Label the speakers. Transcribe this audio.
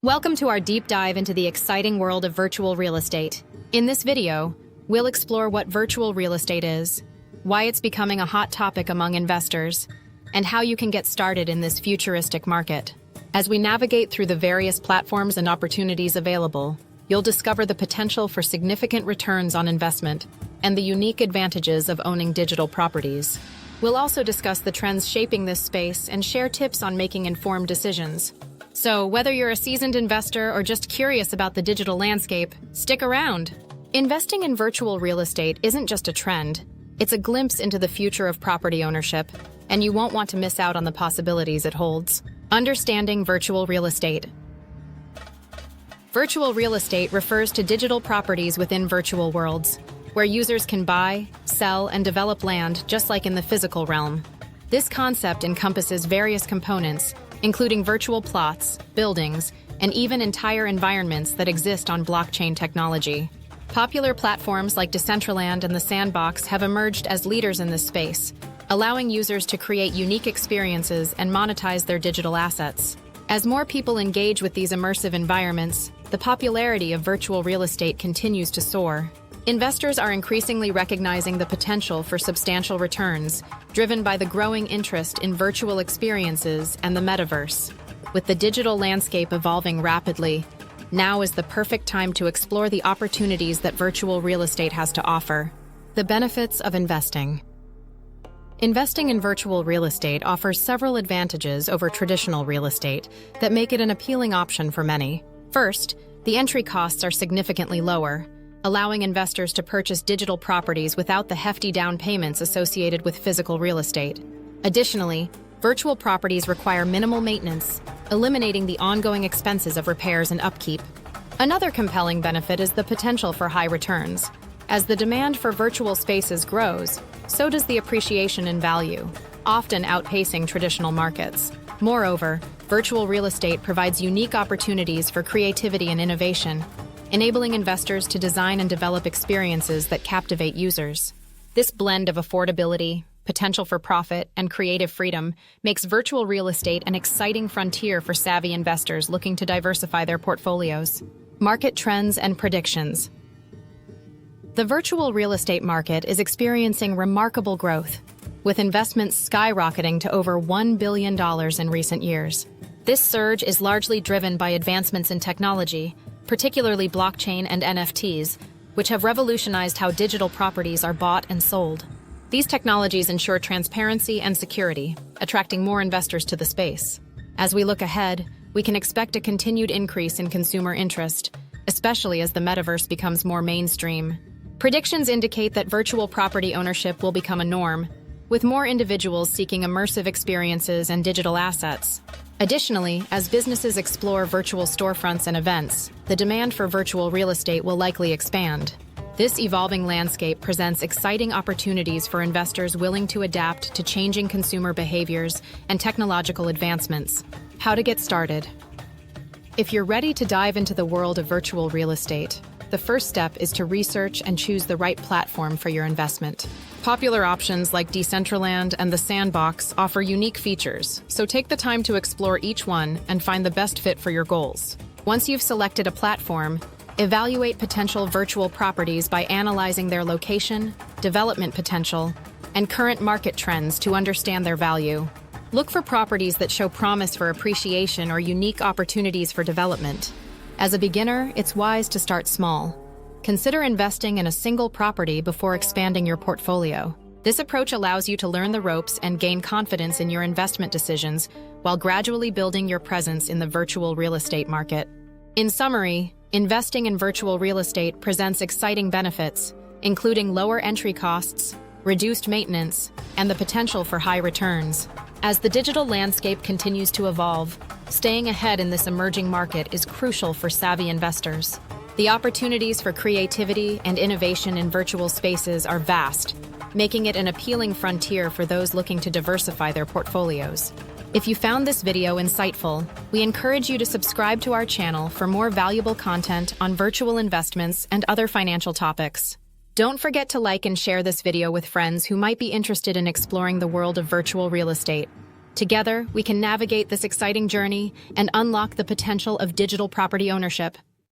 Speaker 1: Welcome to our deep dive into the exciting world of virtual real estate. In this video, we'll explore what virtual real estate is, why it's becoming a hot topic among investors, and how you can get started in this futuristic market. As we navigate through the various platforms and opportunities available, you'll discover the potential for significant returns on investment and the unique advantages of owning digital properties. We'll also discuss the trends shaping this space and share tips on making informed decisions. So, whether you're a seasoned investor or just curious about the digital landscape, stick around. Investing in virtual real estate isn't just a trend, it's a glimpse into the future of property ownership, and you won't want to miss out on the possibilities it holds. Understanding virtual real estate. Virtual real estate refers to digital properties within virtual worlds, where users can buy, sell, and develop land just like in the physical realm. This concept encompasses various components, including virtual plots, buildings, and even entire environments that exist on blockchain technology. Popular platforms like Decentraland and The Sandbox have emerged as leaders in this space, allowing users to create unique experiences and monetize their digital assets. As more people engage with these immersive environments, the popularity of virtual real estate continues to soar. Investors are increasingly recognizing the potential for substantial returns, driven by the growing interest in virtual experiences and the Metaverse. With the digital landscape evolving rapidly, now is the perfect time to explore the opportunities that virtual real estate has to offer. The benefits of investing. Investing in virtual real estate offers several advantages over traditional real estate that make it an appealing option for many. First, the entry costs are significantly lower, allowing investors to purchase digital properties without the hefty down payments associated with physical real estate. Additionally, virtual properties require minimal maintenance, eliminating the ongoing expenses of repairs and upkeep. Another compelling benefit is the potential for high returns. As the demand for virtual spaces grows, so does the appreciation in value, often outpacing traditional markets. Moreover, virtual real estate provides unique opportunities for creativity and innovation, enabling investors to design and develop experiences that captivate users. This blend of affordability, potential for profit, and creative freedom makes virtual real estate an exciting frontier for savvy investors looking to diversify their portfolios. Market trends and predictions. The virtual real estate market is experiencing remarkable growth, with investments skyrocketing to over $1 billion in recent years. This surge is largely driven by advancements in technology, particularly blockchain and NFTs, which have revolutionized how digital properties are bought and sold. These technologies ensure transparency and security, attracting more investors to the space. As we look ahead, we can expect a continued increase in consumer interest, especially as the Metaverse becomes more mainstream. Predictions indicate that virtual property ownership will become a norm, with more individuals seeking immersive experiences and digital assets. Additionally, as businesses explore virtual storefronts and events, the demand for virtual real estate will likely expand. This evolving landscape presents exciting opportunities for investors willing to adapt to changing consumer behaviors and technological advancements. How to get started. If you're ready to dive into the world of virtual real estate, the first step is to research and choose the right platform for your investment. Popular options like Decentraland and The Sandbox offer unique features, so take the time to explore each one and find the best fit for your goals. Once you've selected a platform, evaluate potential virtual properties by analyzing their location, development potential, and current market trends to understand their value. Look for properties that show promise for appreciation or unique opportunities for development. As a beginner, it's wise to start small. Consider investing in a single property before expanding your portfolio. This approach allows you to learn the ropes and gain confidence in your investment decisions while gradually building your presence in the virtual real estate market. In summary, investing in virtual real estate presents exciting benefits, including lower entry costs, reduced maintenance, and the potential for high returns. As the digital landscape continues to evolve, staying ahead in this emerging market is crucial for savvy investors. The opportunities for creativity and innovation in virtual spaces are vast, making it an appealing frontier for those looking to diversify their portfolios. If you found this video insightful, we encourage you to subscribe to our channel for more valuable content on virtual investments and other financial topics. Don't forget to like and share this video with friends who might be interested in exploring the world of virtual real estate. Together, we can navigate this exciting journey and unlock the potential of digital property ownership.